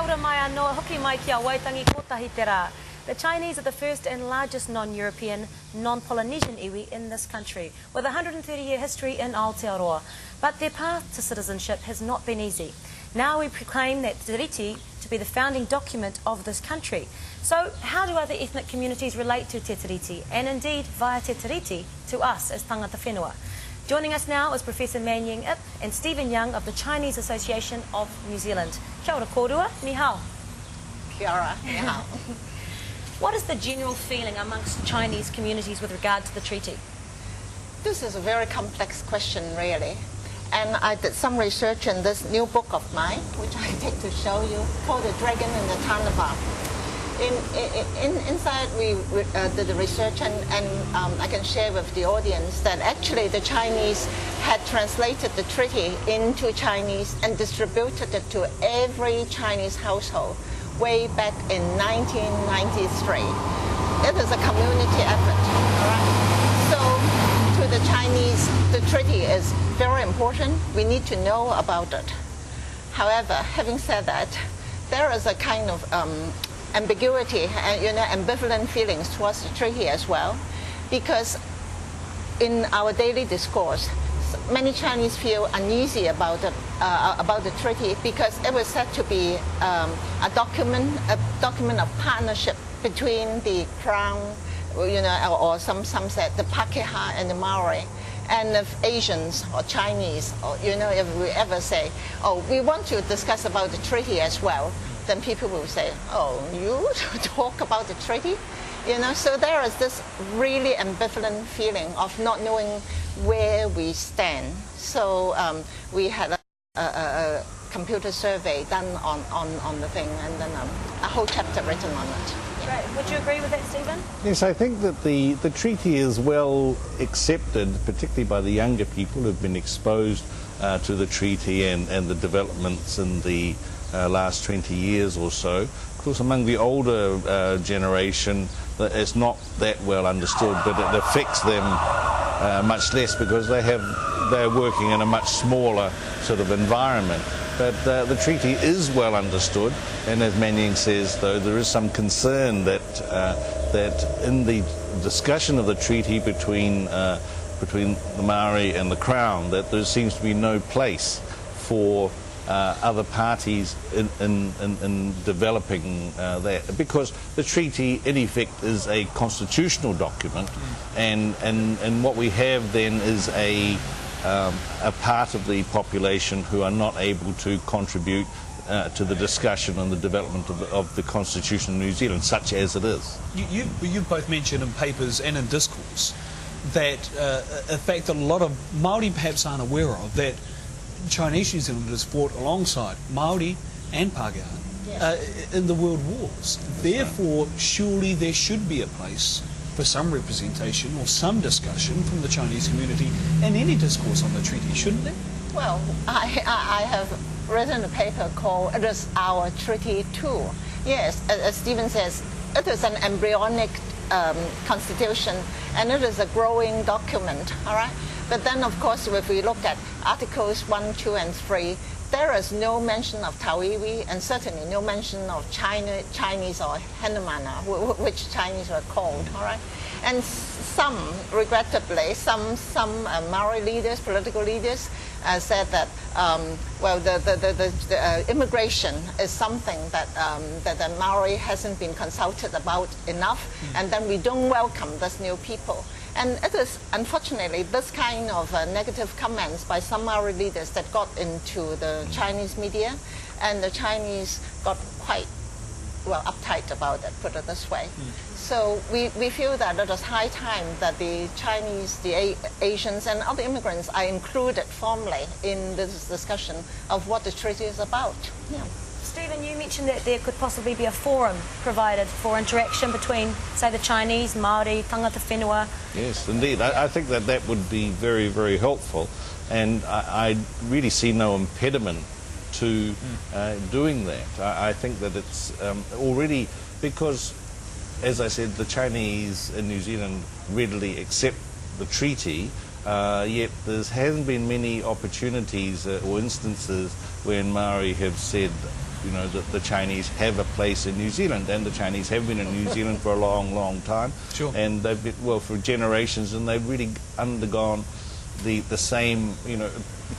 ora mai anō, hoki mai ki a Waitangi kotahi te rā. The Chinese are the first and largest non-European, non-Polynesian iwi in this country, with a 130-year history in Aotearoa. But their path to citizenship has not been easy. Now we proclaim that Te Tiriti to be the founding document of this country. So how do other ethnic communities relate to Te Tiriti, and indeed via Te Tiriti to us as tangata whenua? Joining us now is Professor Man Ying Ip and Stephen Young of the Chinese Association of New Zealand. Kia ora kōrua, ni hao. Kia ora, ni hao. What is the general feeling amongst Chinese communities with regard to the treaty? This is a very complex question, really. And I did some research in this new book of mine, which I take to show you, called The Dragon in the Tanaba. Inside we did the research, and I can share with the audience that actually the Chinese had translated the treaty into Chinese and distributed it to every Chinese household way back in 1993. It is a community effort. Right? So to the Chinese, the treaty is very important. We need to know about it. However, having said that, there is a kind of ambiguity and ambivalent feelings towards the treaty as well, because in our daily discourse, many Chinese feel uneasy about the treaty because it was said to be a document of partnership between the Crown, or some said the Pakeha and the Maori. And if Asians or Chinese, or if we ever say, oh, we want to discuss about the treaty as well, then people will say, oh, you talk about the treaty? So there is this really ambivalent feeling of not knowing where we stand. So we had a computer survey done on the thing, and then a whole chapter written on it. Right. Would you agree with that, Stephen? Yes, I think that the treaty is well accepted, particularly by the younger people who have been exposed to the treaty and the developments in the last 20 years or so. Of course, among the older generation, it's not that well understood, but it affects them much less because they're working in a much smaller sort of environment. But the treaty is well understood, and as Man Ying says, though, there is some concern that in the discussion of the treaty between the Maori and the Crown, that there seems to be no place for other parties in developing that, because the treaty in effect is a constitutional document, and what we have then is a part of the population who are not able to contribute to the discussion and the development of the Constitution of New Zealand, such as it is. You've both mentioned in papers and in discourse that a fact that a lot of Maori perhaps aren't aware of, that Chinese New Zealanders fought alongside Maori and Pākehā in the world wars. Therefore, surely there should be a place for some representation or some discussion from the Chinese community in any discourse on the treaty, shouldn't there? Well, I have written a paper called "It is Our Treaty Too." Yes, as Stephen says, it is an embryonic constitution, and it is a growing document, all right? But then, of course, if we look at Articles 1, 2, and 3, there is no mention of Tawiwi, and certainly no mention of Chinese or Henumana, which Chinese were called, all right? And some, regrettably, some Maori leaders, political leaders, said that, well, the immigration is something that the Maori hasn't been consulted about enough, and then we don't welcome these new people. And it is, unfortunately, this kind of negative comments by some Maori leaders that got into the Chinese media, and the Chinese got quite, well, uptight about it, put it this way. So we feel that it is high time that the Chinese, the Asians, and other immigrants are included formally in this discussion of what the treaty is about. Yeah. Stephen, you mentioned that there could possibly be a forum provided for interaction between, say, the Chinese, Maori, tangata whenua. Yes, indeed. I think that would be very, very helpful, and I really see no impediment to doing that. I think that it's already, because, as I said, the Chinese in New Zealand readily accept the treaty, yet there hasn't been many opportunities or instances when Maori have said, you know, that the Chinese have a place in New Zealand, and the Chinese have been in New Zealand for a long, long time. Sure. And they've been, well, for generations, and they've really undergone the same, you know,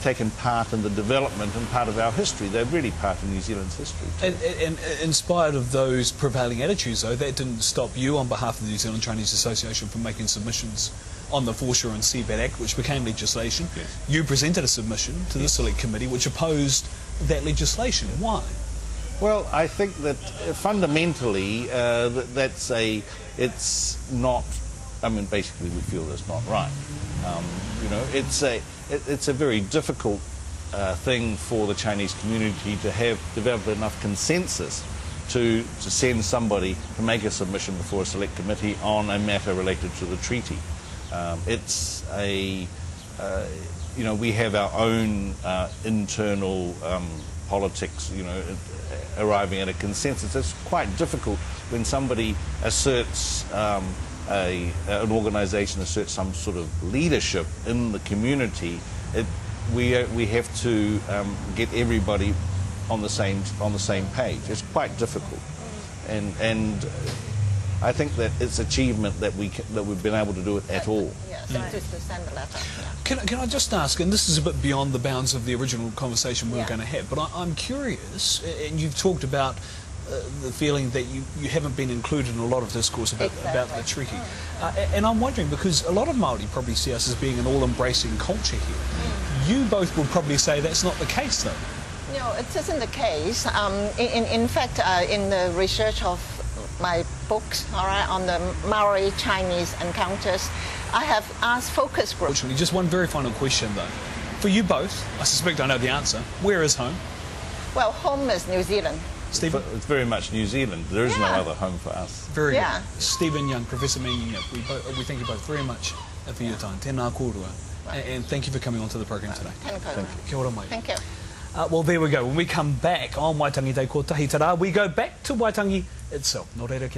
taken part in the development and part of our history. They're really part of New Zealand's history too. And in spite of those prevailing attitudes, though, that didn't stop you, on behalf of the New Zealand Chinese Association, from making submissions on the Foreshore and Seabed Act, which became legislation. Yes. You presented a submission to the Select Committee which opposed that legislation. Why? Well, I think that fundamentally it's not, I mean, basically we feel that's not right. You know, it's a very difficult thing for the Chinese community to have developed enough consensus to send somebody to make a submission before a select committee on a matter related to the treaty. It's a, you know, we have our own internal politics, you know, arriving at a consensus. It's quite difficult when somebody asserts, an organisation asserts some sort of leadership in the community. We have to get everybody on the same page. It's quite difficult, and I think that it's achievement that we've been able to do it at all. Yes, just to send the letter. Yeah. Can I just ask, and this is a bit beyond the bounds of the original conversation we were going to have, but I'm curious, and you've talked about the feeling that you haven't been included in a lot of discourse about the treaty. And I'm wondering, because a lot of Māori probably see us as being an all-embracing culture here. You both would probably say that's not the case, though. No, it isn't the case. In fact, in the research of my books, all right, on the Maori Chinese encounters, I have asked focus groups. Fortunately, just one very final question, though. For you both, I suspect I know the answer. Where is home? Well, home is New Zealand. Stephen? It's very much New Zealand. There is no other home for us. Very good. Stephen Young, Professor Mangy, we thank you both very much for your time. Tēnā kōrua. And thank you for coming onto the program today. Thank you. Kia ora mai. Thank you. Well, there we go. When we come back on Waitangi Day Ko Tahi Tara, we go back to Waitangi itself. Nō reira, kia